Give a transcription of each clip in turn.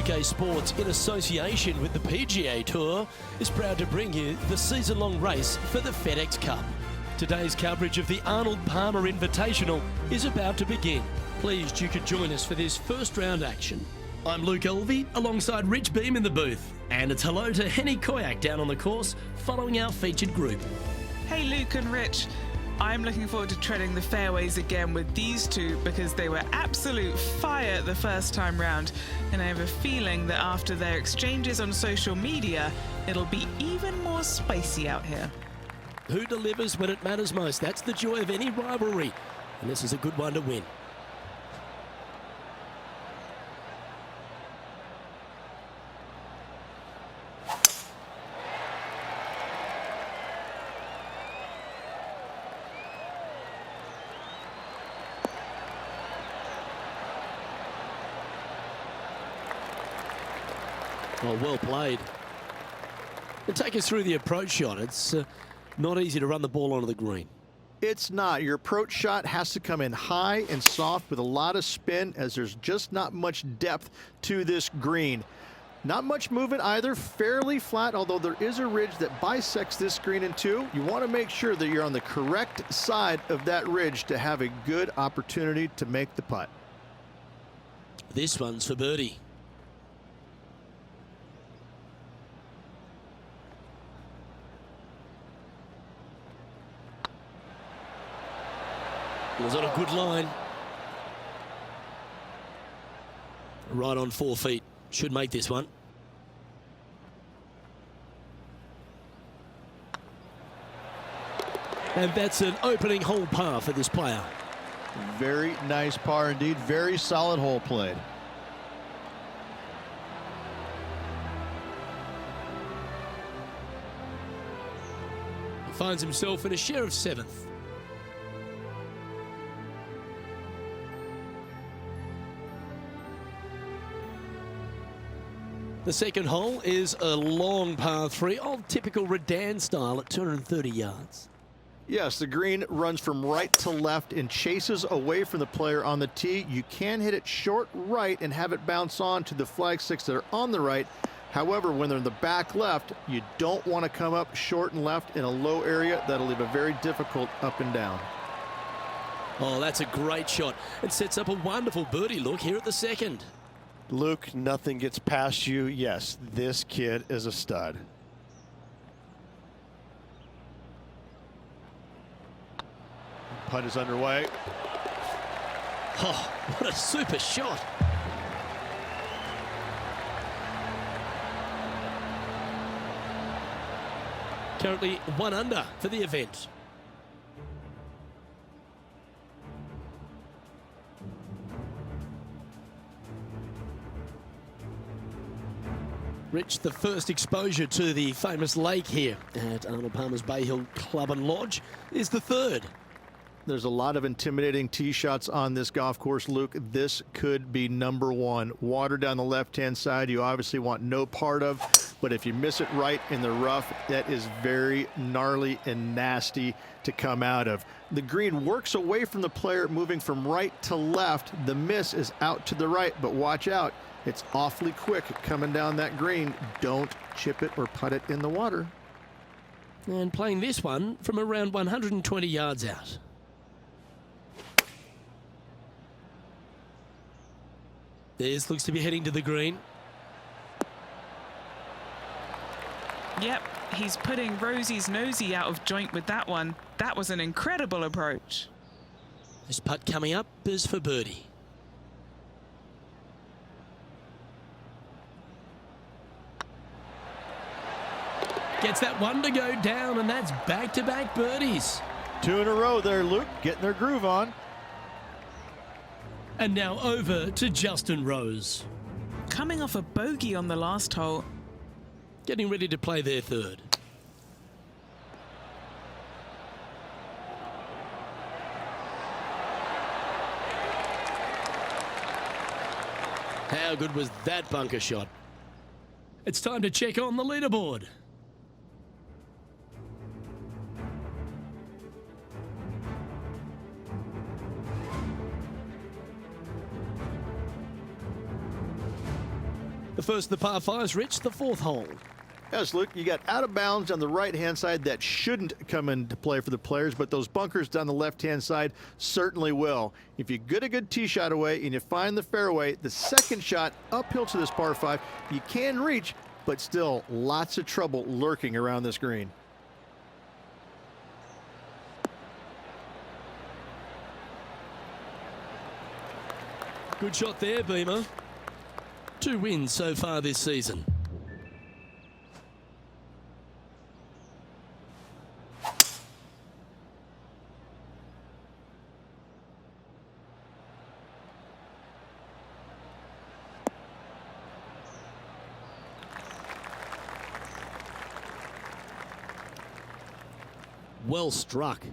2K Sports, in association with the PGA Tour, is proud to bring you the season-long race for the FedEx Cup. Today's coverage of the Arnold Palmer Invitational is about to begin. Pleased you could join us for this first round action. I'm Luke Elvey, alongside Rich Beam in the booth. And it's hello to Henny Koyak down on the course, following our featured group. Hey Luke and Rich. I'm looking forward to treading the fairways again with these two because they were absolute fire the first time round, and I have a feeling that after their exchanges on social media, it'll be even more spicy out here. Who delivers when it matters most? That's the joy of any rivalry, and this is a good one to win. Oh, well played. And take us through the approach shot. It's not easy to run the ball onto the green. It's not. Your approach shot has to come in high and soft with a lot of spin, as there's just not much depth to this green. Not much movement either, fairly flat, although there is a ridge that bisects this green in two. You want to make sure that you're on the correct side of that ridge to have a good opportunity to make the putt. This one's for birdie. It was on a good line. Right on 4 feet. Should make this one. And that's an opening hole par for this player. Very nice par indeed. Very solid hole played. He finds himself in a share of 7th. The second hole is a long par 3, old typical Redan style at 230 yards. Yes, the green runs from right to left and chases away from the player on the tee. You can hit it short right and have it bounce on to the flag sticks that are on the right. However, when they're in the back left, you don't want to come up short and left in a low area. That'll leave a very difficult up and down. Oh, that's a great shot. It sets up a wonderful birdie look here at the second. Luke, nothing gets past you. Yes, this kid is a stud. Putt is underway. Oh, what a super shot. Currently 1 under for the event. Rich, the first exposure to the famous lake here at Arnold Palmer's Bay Hill Club and Lodge is the third. There's a lot of intimidating tee shots on this golf course, Luke. This could be number 1. Water down the left-hand side, you obviously want no part of, but if you miss it right in the rough, that is very gnarly and nasty to come out of. The green works away from the player, moving from right to left. The miss is out to the right, but watch out. It's awfully quick coming down that green. Don't chip it or putt it in the water. And playing this one from around 120 yards out. This looks to be heading to the green. Yep, he's putting Rosie's nosy out of joint with that one. That was an incredible approach. This putt coming up is for birdie. Gets that one to go down, and that's back-to-back birdies. 2 in a row there, Luke, getting their groove on. And now over to Justin Rose. Coming off a bogey on the last hole. Getting ready to play their third. How good was that bunker shot? It's time to check on the leaderboard. The first of the par fives, Rich, the fourth hole. Yes, Luke, you got out of bounds on the right-hand side that shouldn't come into play for the players, but those bunkers down the left-hand side certainly will. If you get a good tee shot away and you find the fairway, the second shot uphill to this par 5, you can reach, but still lots of trouble lurking around this green. Good shot there, Beamer. 2 wins so far this season. Well struck.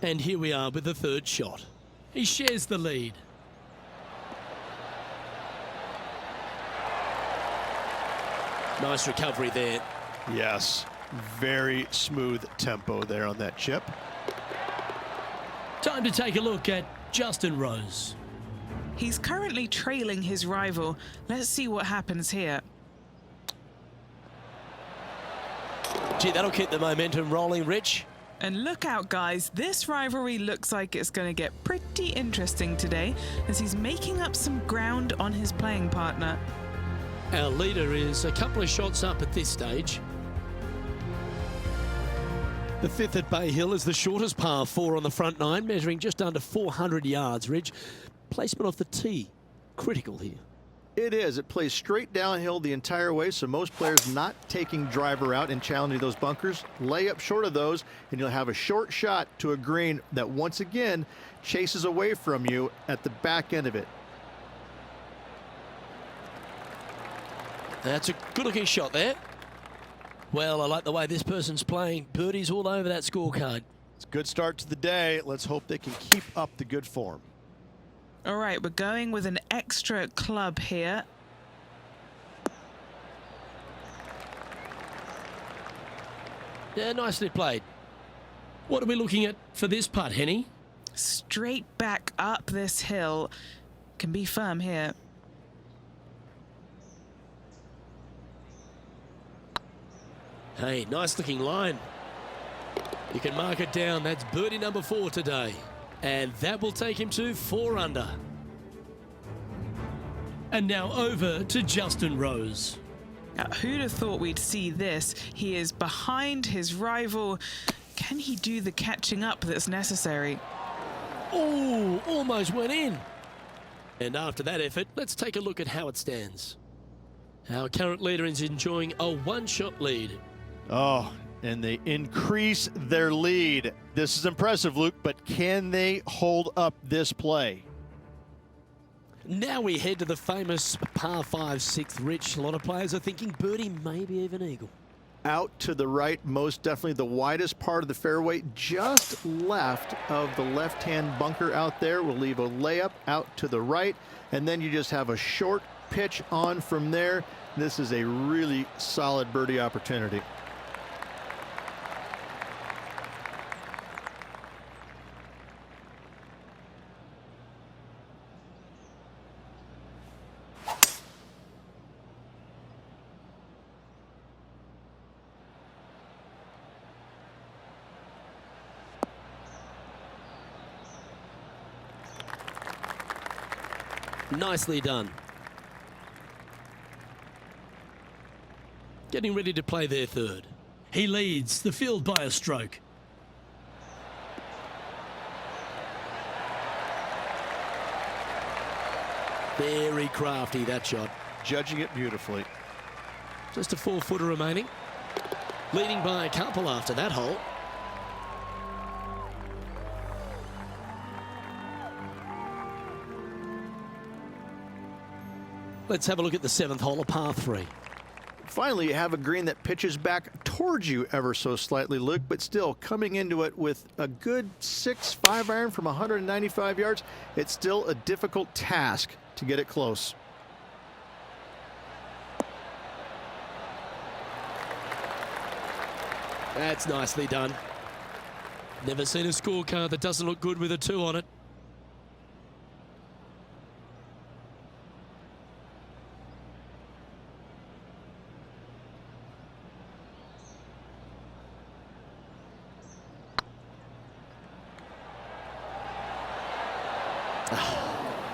And here we are with the third shot. He shares the lead. Nice recovery there. Yes, very smooth tempo there on that chip. Time to take a look at Justin Rose. He's currently trailing his rival. Let's see what happens here. Gee, that'll keep the momentum rolling, Rich. And look out, guys. This rivalry looks like it's going to get pretty interesting today as he's making up some ground on his playing partner. Our leader is a couple of shots up at this stage. The fifth at Bay Hill is the shortest par 4 on the front 9, measuring just under 400 yards, Ridge. Placement off the tee, critical here. It is. It plays straight downhill the entire way, so most players not taking driver out and challenging those bunkers. Lay up short of those, and you'll have a short shot to a green that once again chases away from you at the back end of it. That's a good-looking shot there. Well, I like the way this person's playing. Birdies all over that scorecard. It's a good start to the day. Let's hope they can keep up the good form. All right, we're going with an extra club here. Yeah, nicely played. What are we looking at for this putt, Henny? Straight back up this hill. Can be firm here. Hey, nice looking line. You can mark it down. That's birdie number 4 today. And that will take him to 4 under. And now over to Justin Rose. Now, who'd have thought we'd see this? He is behind his rival. Can he do the catching up that's necessary? Oh, almost went in. And after that effort, let's take a look at how it stands. Our current leader is enjoying a 1-shot lead. Oh, and they increase their lead. This is impressive, Luke, but can they hold up this play? Now we head to the famous par 5 6th, Rich. A lot of players are thinking birdie, maybe even eagle. Out to the right, most definitely the widest part of the fairway, just left of the left-hand bunker out there. We'll leave a layup out to the right, and then you just have a short pitch on from there. This is a really solid birdie opportunity. Nicely done. Getting ready to play their third. He leads the field by a stroke. Very crafty, that shot. Judging it beautifully. Just a 4-footer remaining. Leading by a couple after that hole. Let's have a look at the 7th hole, a par 3. Finally, you have a green that pitches back towards you ever so slightly, Luke, but still coming into it with a good 6-5 iron from 195 yards. It's still a difficult task to get it close. That's nicely done. Never seen a scorecard that doesn't look good with a 2 on it.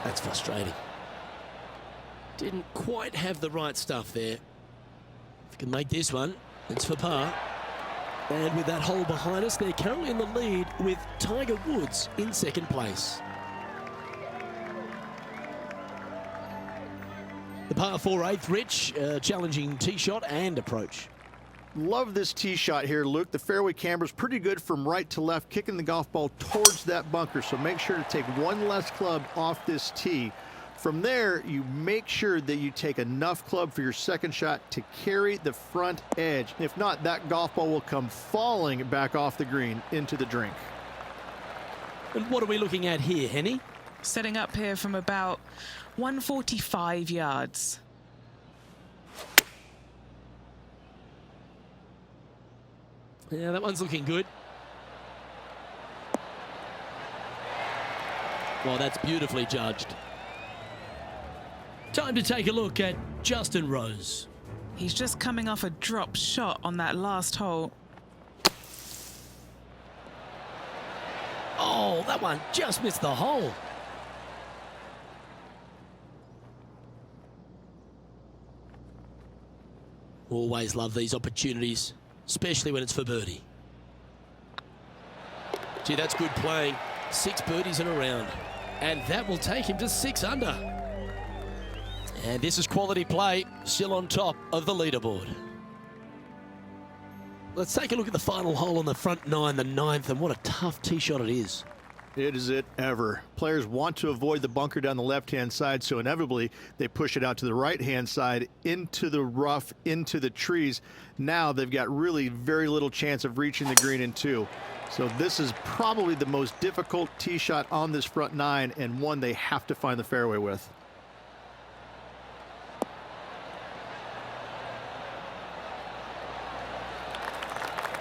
That's frustrating. Didn't quite have the right stuff there. If you can make this one, it's for par. And with that hole behind us, they're currently in the lead with Tiger Woods in second place. The par 4 8th, Rich, challenging tee shot and approach. Love this tee shot here, Luke. The fairway camber's pretty good from right to left, kicking the golf ball towards that bunker. So make sure to take one less club off this tee. From there, you make sure that you take enough club for your second shot to carry the front edge. If not, that golf ball will come falling back off the green into the drink. And what are we looking at here, Henny? Setting up here from about 145 yards. Yeah, that one's looking good. Well, that's beautifully judged. Time to take a look at Justin Rose. He's just coming off a drop shot on that last hole. Oh, that one just missed the hole. Always love these opportunities, especially when it's for birdie. Gee, that's good playing. 6 birdies in a round. And that will take him to 6 under. And this is quality play, still on top of the leaderboard. Let's take a look at the final hole on the front 9, the 9th, and what a tough tee shot it is. It is it ever. Players want to avoid the bunker down the left-hand side, so inevitably they push it out to the right-hand side, into the rough, into the trees. Now they've got really very little chance of reaching the green in 2. So this is probably the most difficult tee shot on this front 9, and one they have to find the fairway with.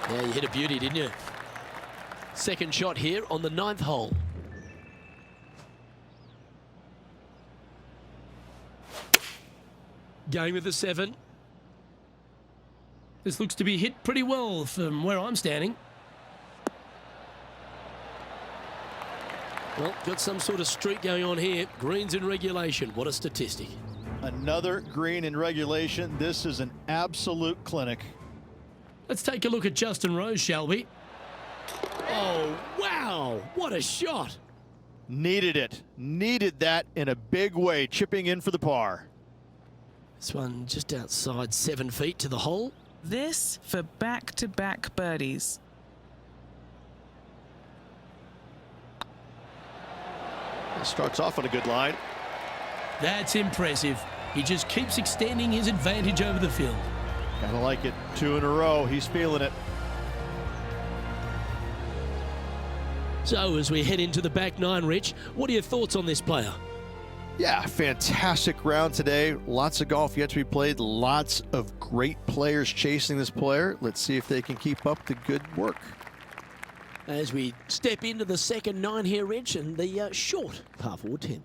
Yeah, you hit a beauty, didn't you? Second shot here on the 9th hole. Going with the 7. This looks to be hit pretty well from where I'm standing. Well, got some sort of streak going on here. Greens in regulation. What a statistic. Another green in regulation. This is an absolute clinic. Let's take a look at Justin Rose, shall we? Oh, wow. What a shot. Needed it. Needed that in a big way, chipping in for the par. This one just outside 7 feet to the hole. This for back-to-back birdies. Starts off on a good line. That's impressive. He just keeps extending his advantage over the field. Gotta like it. 2 in a row. He's feeling it. So as we head into the back 9, Rich, what are your thoughts on this player? Yeah, fantastic round today. Lots of golf yet to be played. Lots of great players chasing this player. Let's see if they can keep up the good work. As we step into the second 9 here, Rich, and the short par 4 10th.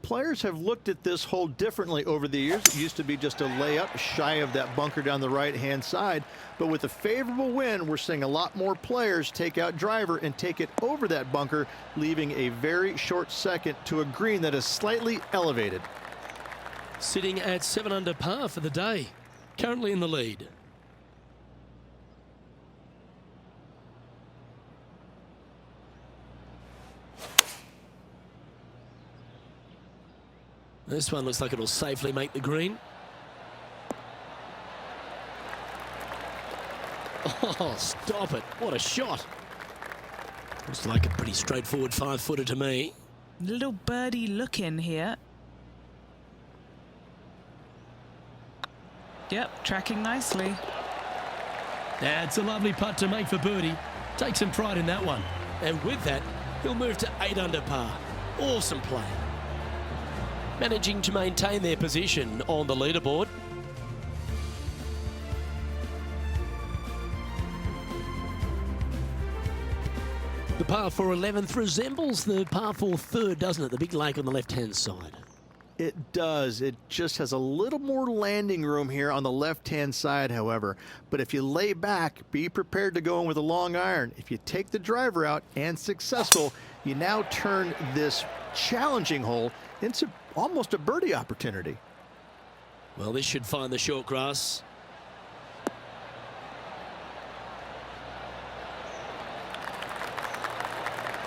Players have looked at this hole differently over the years. It used to be just a layup shy of that bunker down the right-hand side. But with a favorable wind, we're seeing a lot more players take out driver and take it over that bunker, leaving a very short second to a green that is slightly elevated. Sitting at 7 under par for the day. Currently in the lead. This one looks like it'll safely make the green. Oh, stop it. What a shot. Looks like a pretty straightforward 5-footer to me. Little birdie look in here. Yep, tracking nicely. That's a lovely putt to make for birdie. Take some pride in that one. And with that, he'll move to 8 under par. Awesome play. Managing to maintain their position on the leaderboard. The par 4 11th resembles the par 4 third, doesn't it? The big lake on the left-hand side. It does. It just has a little more landing room here on the left-hand side, however. But if you lay back, be prepared to go in with a long iron. If you take the driver out and successful, you now turn this challenging hole into almost a birdie opportunity. Well, this should find the short grass.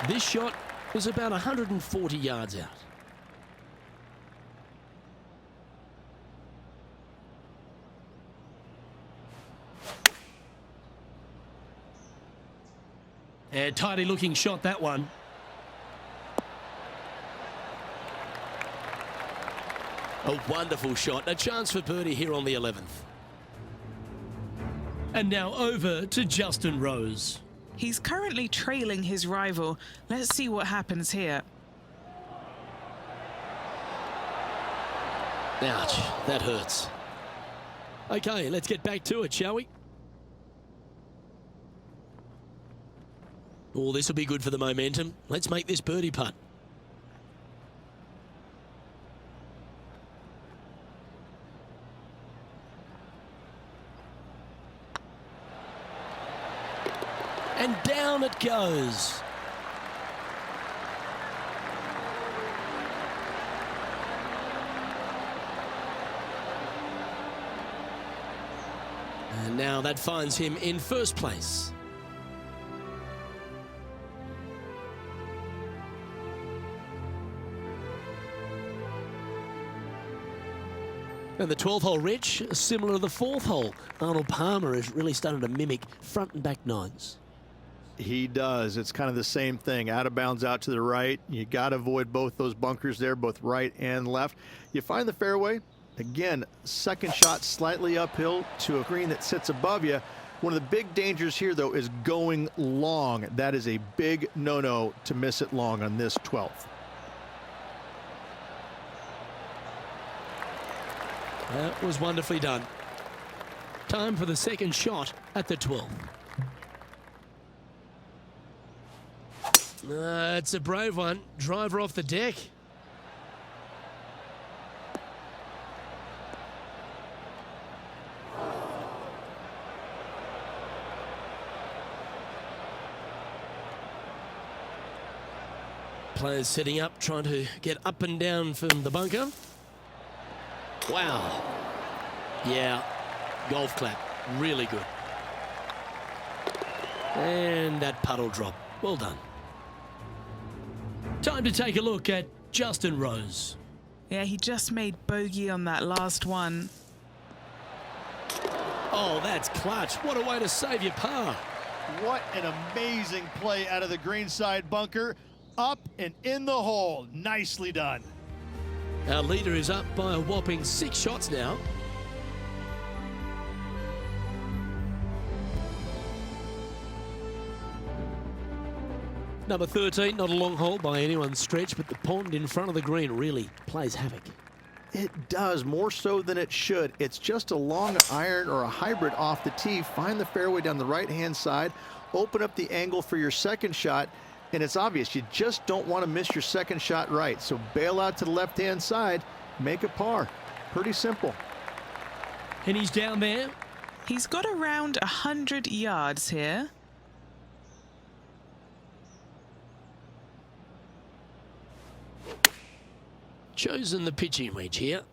This shot was about 140 yards out. And tidy looking shot, that one. A wonderful shot. A chance for birdie here on the 11th. And now over to Justin Rose. He's currently trailing his rival. Let's see what happens here. Ouch, that hurts. Okay, let's get back to it, shall we? Oh, this will be good for the momentum. Let's make this birdie putt. And down it goes. And now that finds him in first place. And the 12th hole, Rich, similar to the 4th hole. Arnold Palmer is really starting to mimic front and back nines. He does. It's kind of the same thing. Out of bounds, out to the right. You got to avoid both those bunkers there, both right and left. You find the fairway. Again, second shot slightly uphill to a green that sits above you. One of the big dangers here, though, is going long. That is a big no-no to miss it long on this 12th. That was wonderfully done. Time for the second shot at the 12th. It's a brave one. Driver off the deck. Players setting up, trying to get up and down from the bunker. Wow. Yeah, golf clap. Really good. And that puddle drop. Well done. Time to take a look at Justin Rose. Yeah, he just made bogey on that last one. Oh, that's clutch. What a way to save your par. What an amazing play out of the greenside bunker. Up and in the hole. Nicely done. Our leader is up by a whopping 6 shots now. Number 13, not a long hole by anyone's stretch, but the pond in front of the green really plays havoc. It does, more so than it should. It's just a long iron or a hybrid off the tee. Find the fairway down the right-hand side, open up the angle for your second shot, and it's obvious you just don't want to miss your second shot right. So bail out to the left-hand side, make a par. Pretty simple. And he's down there. He's got around 100 yards here. Chosen the pitching wedge here.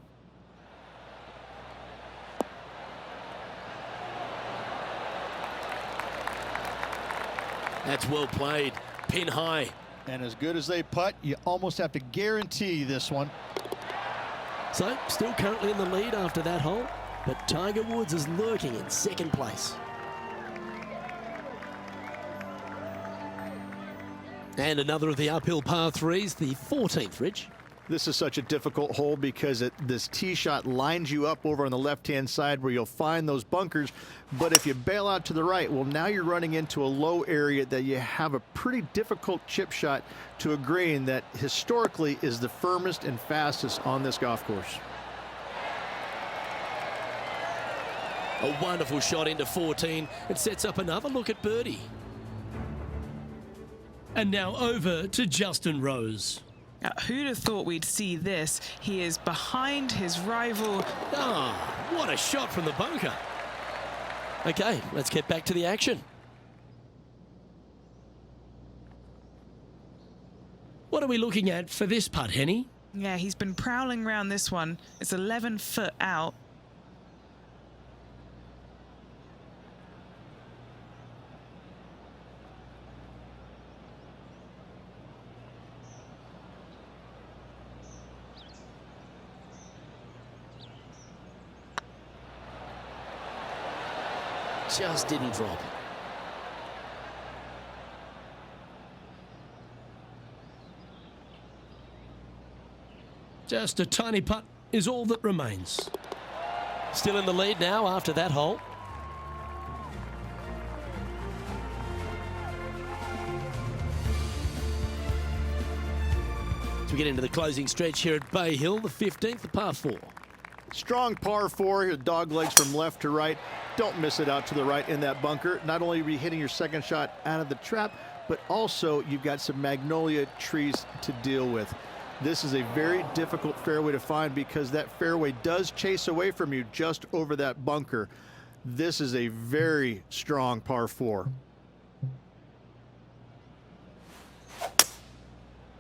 That's well played. Pin high. And as good as they putt, you almost have to guarantee this one. So, still currently in the lead after that hole, but Tiger Woods is lurking in second place. And another of the uphill par threes, the 14th, Rich. This is such a difficult hole because this tee shot lines you up over on the left-hand side where you'll find those bunkers. But if you bail out to the right, well, now you're running into a low area that you have a pretty difficult chip shot to a green that historically is the firmest and fastest on this golf course. A wonderful shot into 14. It sets up another look at birdie. And now over to Justin Rose. Who'd have thought we'd see this? He is behind his rival. Ah, what a shot from the bunker. Okay, let's get back to the action. What are we looking at for this putt, Henny? Yeah, he's been prowling around this one. It's 11 foot out. Just didn't drop. Just a tiny putt is all that remains. Still in the lead now after that hole. As we get into the closing stretch here at Bay Hill, the 15th, the par 4. Strong par 4 here, dog legs from left to right. Don't miss it out to the right in that bunker. Not only are you hitting your second shot out of the trap, but also you've got some magnolia trees to deal with. This is a very difficult fairway to find because that fairway does chase away from you just over that bunker. This is a very strong par 4.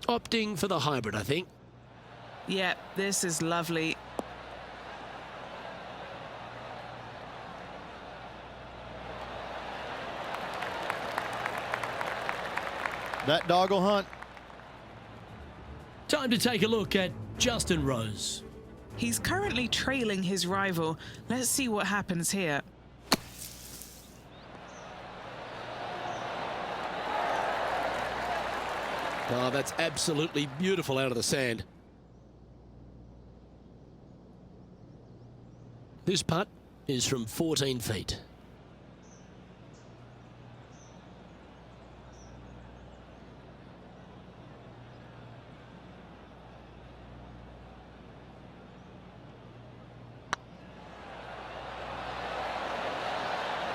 Opting for the hybrid, I think. Yeah, this is lovely. That dog will hunt. Time to take a look at Justin Rose. He's currently trailing his rival. Let's see what happens here. Oh, that's absolutely beautiful out of the sand. This putt is from 14 feet.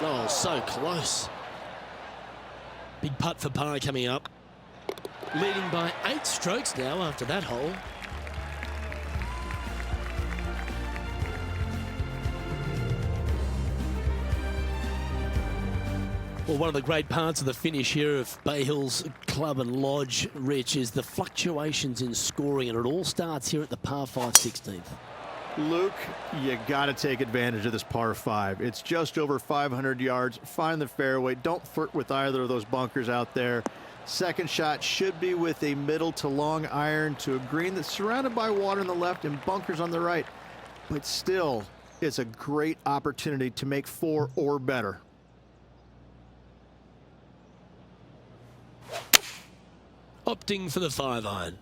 Oh, so close. Big putt for par coming up. Leading by 8 strokes now after that hole. Well, one of the great parts of the finish here of Bay Hill's Club and Lodge, Rich, is the fluctuations in scoring, and it all starts here at the par 5 16th. Luke, you got to take advantage of this par 5. It's just over 500 yards. Find the fairway. Don't flirt with either of those bunkers out there. Second shot should be with a middle to long iron to a green that's surrounded by water on the left and bunkers on the right. But still, it's a great opportunity to make 4 or better. Opting for the 5-iron.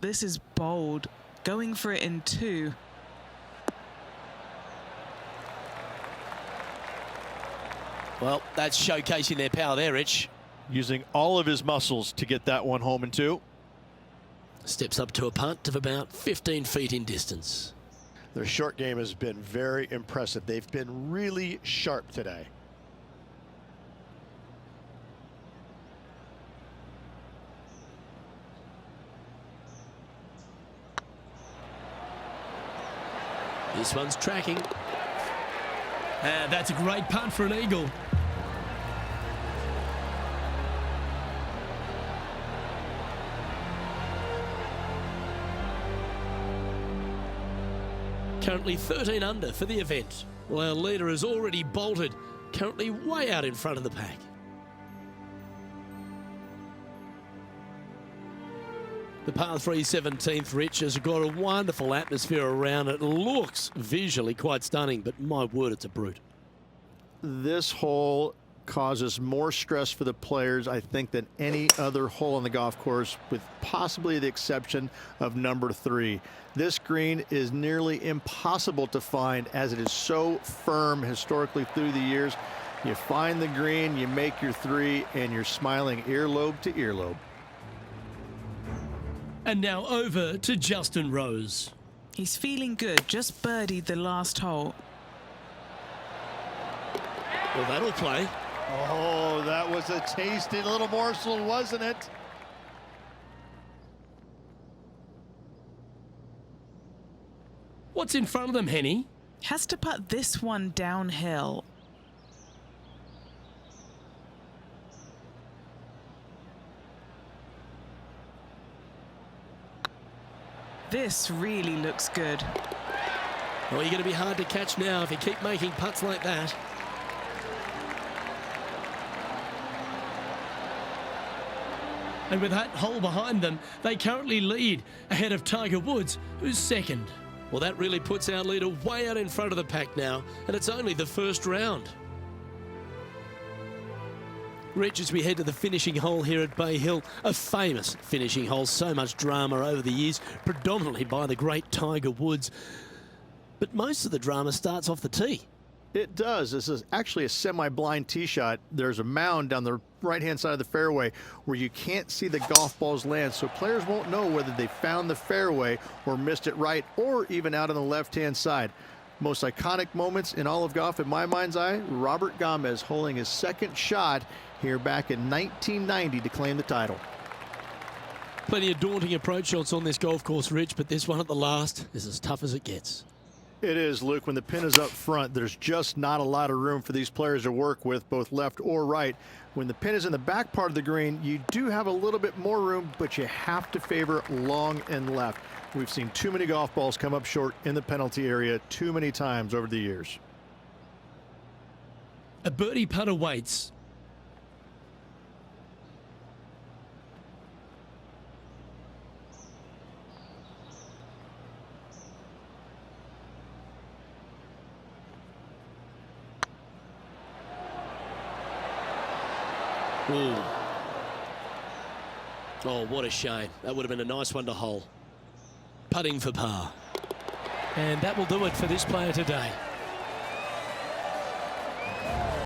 This is bold. Going for it in 2. Well, that's showcasing their power there, Rich. Using all of his muscles to get that one home in 2. Steps up to a punt of about 15 feet in distance. Their short game has been very impressive. They've been really sharp today. This one's tracking. That's a great punt for an eagle. Currently 13 under for the event. Well, our leader has already bolted, currently way out in front of the pack. The par 3 17th, Rich, has got a wonderful atmosphere around it. Looks visually quite stunning, but my word, it's a brute. This hole causes more stress for the players, I think, than any other hole on the golf course, with possibly the exception of number 3. This green is nearly impossible to find as it is so firm historically through the years. You find the green, you make your 3, and you're smiling earlobe to earlobe. And now over to Justin Rose. He's feeling good. Just birdied the last hole. Well, that'll play. Oh, that was a tasty little morsel, wasn't it? What's in front of them, Henny? Has to putt this one downhill. This really looks good. Well, you're going to be hard to catch now if you keep making putts like that. And with that hole behind them, they currently lead ahead of Tiger Woods, who's second. Well, that really puts our leader way out in front of the pack now, and it's only the first round. Rich, as we head to the finishing hole here at Bay Hill, a famous finishing hole, so much drama over the years, predominantly by the great Tiger Woods. But most of the drama starts off the tee. It does. This is actually a semi-blind tee shot. There's a mound down the right-hand side of the fairway where you can't see the golf balls land, so players won't know whether they found the fairway or missed it right, or even out on the left-hand side. Most iconic moments in all of golf, in my mind's eye, Robert Gomez holding his second shot here back in 1990 to claim the title. Plenty of daunting approach shots on this golf course, Rich, but this one at the last is as tough as it gets. It is, Luke. When the pin is up front, there's just not a lot of room for these players to work with, both left or right. When the pin is in the back part of the green, you do have a little bit more room, but you have to favor long and left. We've seen too many golf balls come up short in the penalty area too many times over the years. A birdie putt awaits. Ooh. Oh, what a shame. That would have been a nice one to hole. Putting for par. And that will do it for this player today.